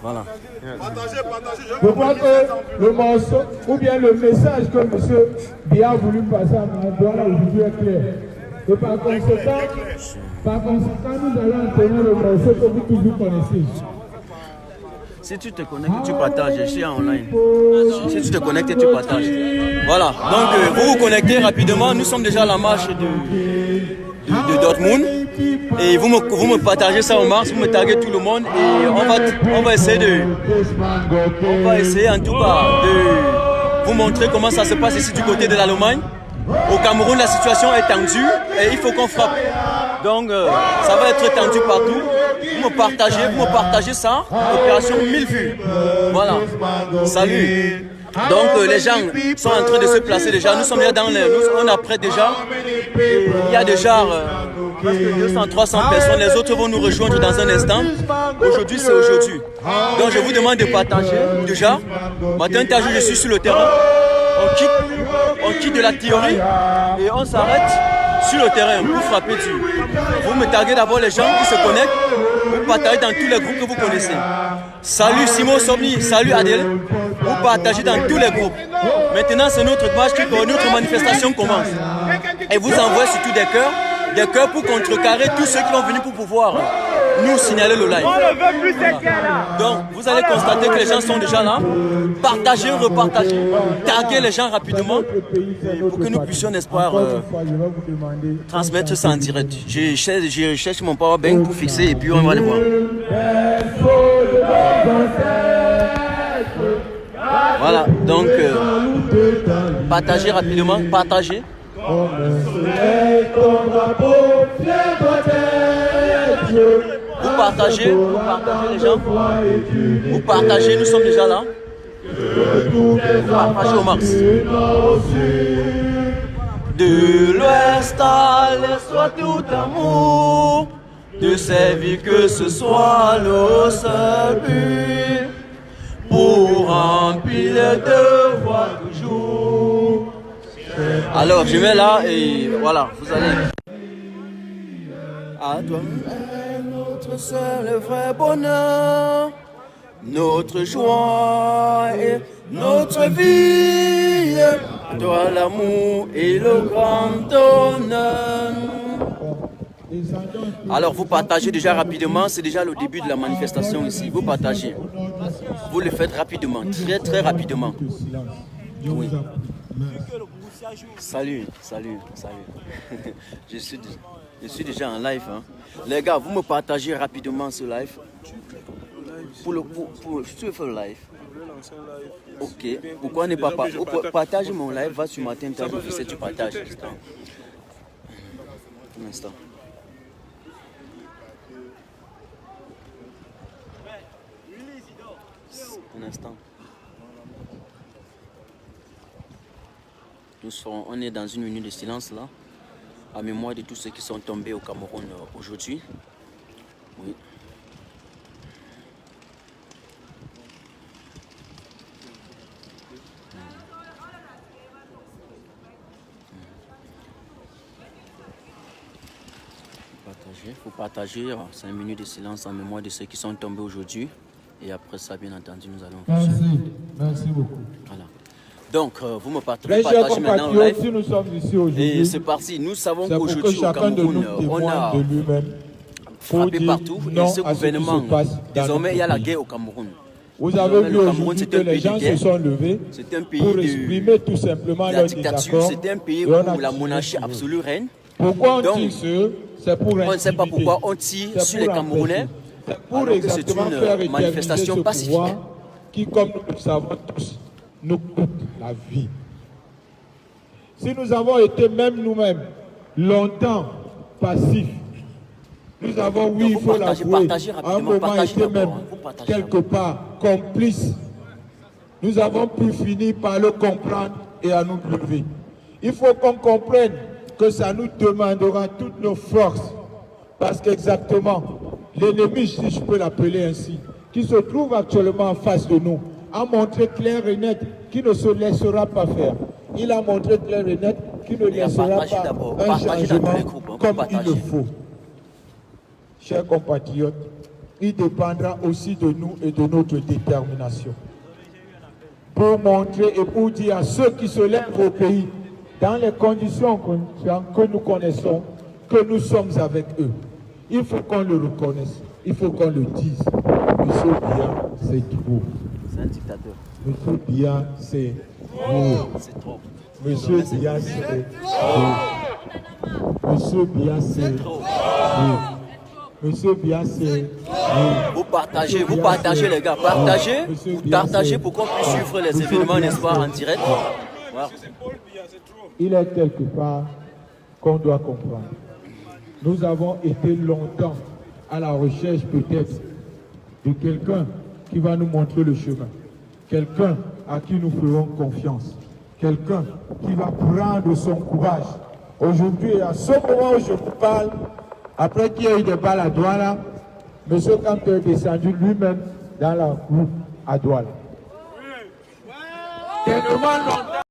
Voilà. Je crois que le morceau, ou bien le message que M. Biya a voulu passer à Maradona aujourd'hui est clair. Et par conséquent, nous allons entonner le morceau que vous tous connaissez. Si tu te connectes, tu partages. Je suis en ligne. Si tu te connectes, tu partages. Voilà. Donc, vous vous connectez rapidement. Nous sommes déjà à la marche de Dortmund. Et vous me partagez ça au mars, vous me taguez tout le monde. Et on va essayer en tout cas de vous montrer comment ça se passe ici du côté de l'Allemagne. Au Cameroun, la situation est tendue et il faut qu'on frappe. Donc, ça va être tendu partout. Vous me partagez ça. Opération 1000 vues. Voilà. Salut. Donc, les gens sont en train de se placer déjà. Nous sommes déjà on apprête déjà. Il y a déjà presque 200-300 personnes. Les autres vont nous rejoindre dans un instant. Aujourd'hui, c'est aujourd'hui. Donc, je vous demande de partager déjà. Matin, je suis sur le terrain. On quitte de la théorie et on s'arrête sur le terrain pour frapper dur. Vous me taguez d'abord les gens qui se connectent. Vous partagez dans tous les groupes que vous connaissez. Salut Simon Somni, salut Adèle. Vous partagez dans tous les groupes. Maintenant, c'est notre page notre manifestation commence. Et vous envoyez surtout des cœurs pour contrecarrer tous ceux qui vont venir pour pouvoir nous signaler le live. Voilà. Donc, vous allez constater que les gens sont déjà là. Partagez, repartagez, taguez les gens rapidement pour que nous puissions, n'est-ce pas, transmettre ça en direct. Je cherche mon powerbank pour fixer et puis on va les voir. Voilà, donc partagez rapidement, partagez. Vous partagez les gens. Vous partagez, nous sommes déjà là. Vous partagez au max. De l'ouest à l'est, soit tout amour. De servir que ce soit le seul but. Pour remplir les devoirs toujours. Alors, je vais là et voilà, vous allez. À toi, notre seul vrai bonheur, notre joie et notre vie. À toi, l'amour et le grand honneur. Alors, vous partagez déjà rapidement, c'est déjà le début de la manifestation ici. Vous partagez. Vous le faites rapidement, très très rapidement. Oui. Salut. Je suis déjà en live. Hein. Les gars, vous me partagez rapidement ce live. Tu veux faire le live? Ok. Pourquoi ne pas partage mon live? Va sur ma tête, tu partages. Un instant. Un instant. On est dans une minute de silence là, à mémoire de tous ceux qui sont tombés au Cameroun aujourd'hui. Oui. Faut partager 5 minutes de silence en mémoire de ceux qui sont tombés aujourd'hui. Et après ça, bien entendu, nous allons... Merci beaucoup. Voilà. Donc, vous me partagez maintenant en live. Si nous sommes ici aujourd'hui, et c'est parti. Nous savons qu'aujourd'hui au Cameroun, on a frappé partout. Et ce gouvernement, désormais, il y a la guerre au Cameroun. Vous avez vu aujourd'hui que les gens se sont levés pour exprimer tout simplement leur désaccord. C'est un pays où la monarchie absolue règne. Pourquoi on tire sur c'est pour on ne sait pas pourquoi on tire sur les Camerounais. Pour exactement faire une manifestation pacifique qui, comme nous le savons tous, nous coûte la vie. Si nous avons été même nous-mêmes longtemps passifs, nous avons, oui, il faut l'avouer, à un moment été même quelque part complices. Nous avons pu finir par le comprendre et à nous lever. Il faut qu'on comprenne que ça nous demandera toutes nos forces. Parce qu'exactement, l'ennemi, si je peux l'appeler ainsi, qui se trouve actuellement en face de nous, a montré clair et net qu'il ne se laissera pas faire. Il a montré clair et net qu'il ne laissera pas un changement comme il le faut. Chers compatriotes, il dépendra aussi de nous et de notre détermination. Pour montrer et pour dire à ceux qui se lèvent au pays, dans les conditions que nous connaissons, que nous sommes avec eux. Il faut qu'on le reconnaisse, il faut qu'on le dise. Monsieur Biya, c'est trop. C'est un dictateur. Monsieur Biya, c'est trop. C'est trop. Monsieur Biya, c'est trop. Monsieur Biya, c'est trop. Monsieur Biya, c'est trop. Vous partagez les gars, partagez pour qu'on puisse suivre les événements, n'est-ce pas, en direct. Voilà. Il est quelque part qu'on doit comprendre. Nous avons été longtemps à la recherche peut-être de quelqu'un qui va nous montrer le chemin. Quelqu'un à qui nous ferons confiance. Quelqu'un qui va prendre son courage. Aujourd'hui, à ce moment où je vous parle, après qu'il y ait eu des balles à Douala, M. Kanté est descendu lui-même dans la roue à Douala. Tellement longtemps